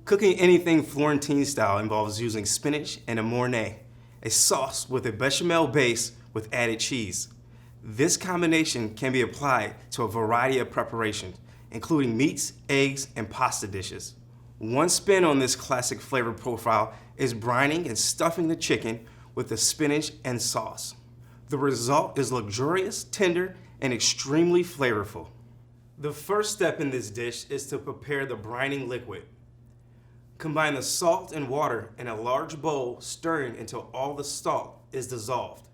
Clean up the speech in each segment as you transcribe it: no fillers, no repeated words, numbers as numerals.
Cooking anything Florentine style involves using spinach and a mornay, a sauce with a bechamel base with added cheese. This combination can be applied to a variety of preparations, including meats, eggs, and pasta dishes. One spin on this classic flavor profile is brining and stuffing the chicken with the spinach and sauce. The result is luxurious, tender, and extremely flavorful. The first step in this dish is to prepare the brining liquid. Combine the salt and water in a large bowl, stirring until all the salt is dissolved.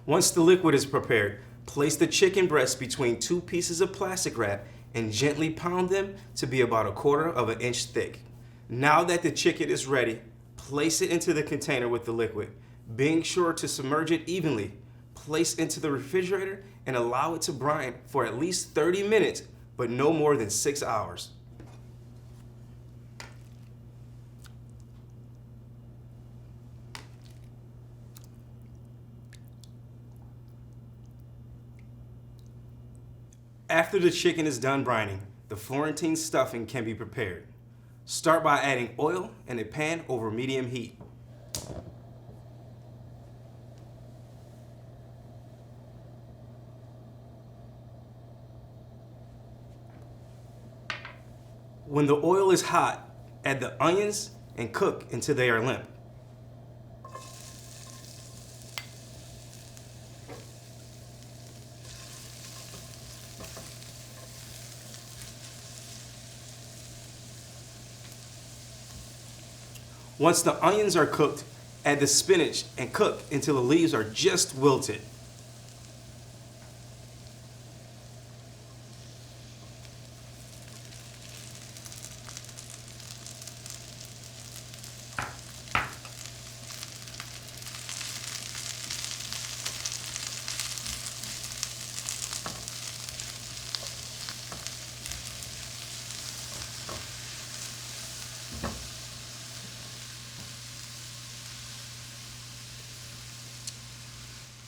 Once the liquid is prepared, place the chicken breast between two pieces of plastic wrap and gently pound them to be about 1/4 of an inch thick. Now that the chicken is ready, place it into the container with the liquid, being sure to submerge it evenly. Place into the refrigerator and allow it to brine for at least 30 minutes, but no more than 6 hours. After the chicken is done brining, the Florentine stuffing can be prepared. Start by adding oil in a pan over medium heat. When the oil is hot, add the onions and cook until they are limp. Once the onions are cooked, add the spinach and cook until the leaves are just wilted.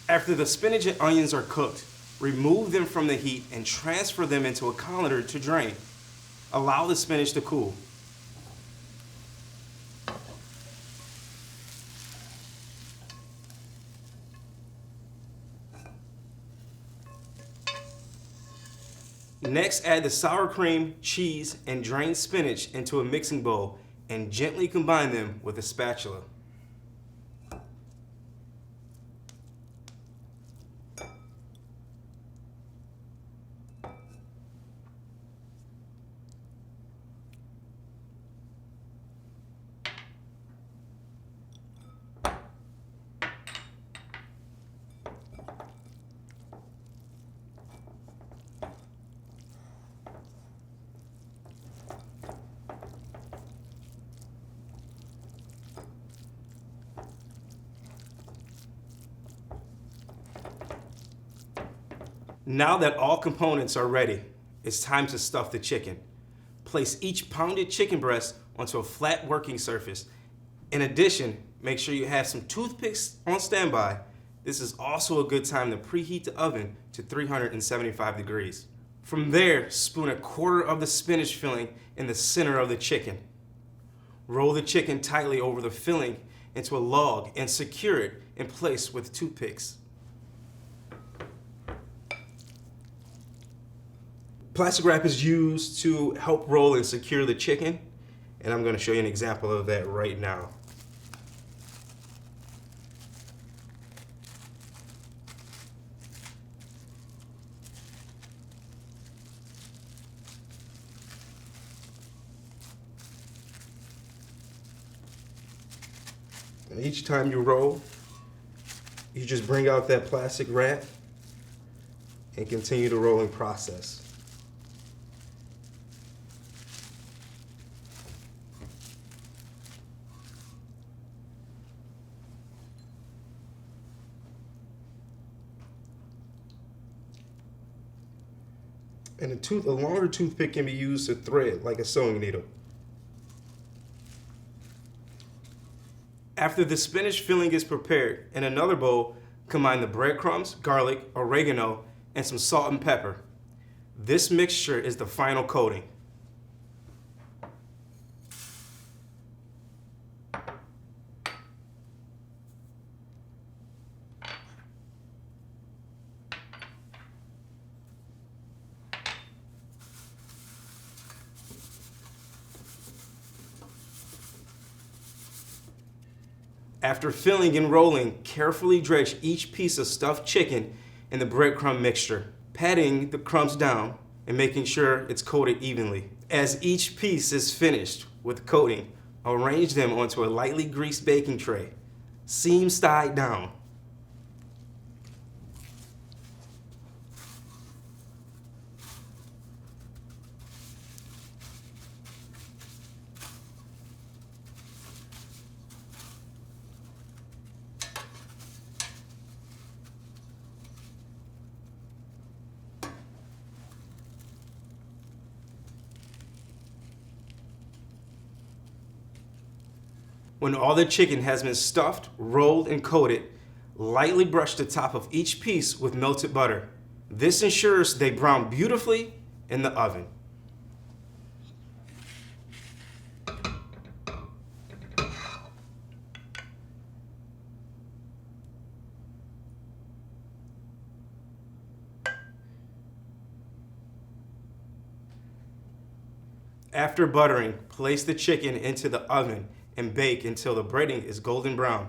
After the spinach and onions are cooked, remove them from the heat and transfer them into a colander to drain. Allow the spinach to cool. Next, add the sour cream, cheese, and drained spinach into a mixing bowl and gently combine them with a spatula. Now that all components are ready, it's time to stuff the chicken. Place each pounded chicken breast onto a flat working surface. In addition, make sure you have some toothpicks on standby. This is also a good time to preheat the oven to 375 degrees. From there, spoon 1/4 of the spinach filling in the center of the chicken. Roll the chicken tightly over the filling into a log and secure it in place with toothpicks. Plastic wrap is used to help roll and secure the chicken, and I'm going to show you an example of that right now. And each time you roll, you just bring out that plastic wrap and continue the rolling process. And a longer toothpick can be used to thread like a sewing needle. After the spinach filling is prepared, in another bowl, combine the breadcrumbs, garlic, oregano, and some salt and pepper. This mixture is the final coating. After filling and rolling, carefully dredge each piece of stuffed chicken in the breadcrumb mixture, patting the crumbs down and making sure it's coated evenly. As each piece is finished with coating, arrange them onto a lightly greased baking tray, seams tied down. When all the chicken has been stuffed, rolled, and coated, lightly brush the top of each piece with melted butter. This ensures they brown beautifully in the oven. After buttering, place the chicken into the oven and bake until the breading is golden brown,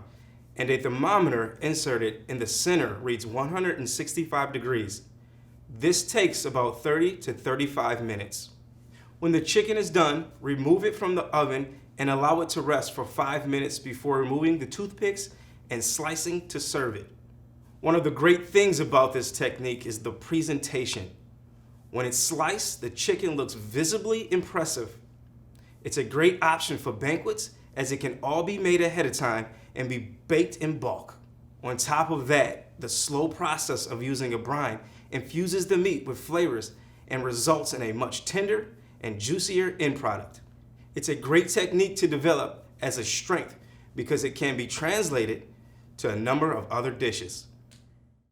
and a thermometer inserted in the center reads 165 degrees. This takes about 30 to 35 minutes. When the chicken is done, remove it from the oven and allow it to rest for 5 minutes before removing the toothpicks and slicing to serve it. One of the great things about this technique is the presentation. When it's sliced, the chicken looks visibly impressive. It's a great option for banquets as it can all be made ahead of time and be baked in bulk. On top of that, the slow process of using a brine infuses the meat with flavors and results in a much tender and juicier end product. It's a great technique to develop as a strength because it can be translated to a number of other dishes.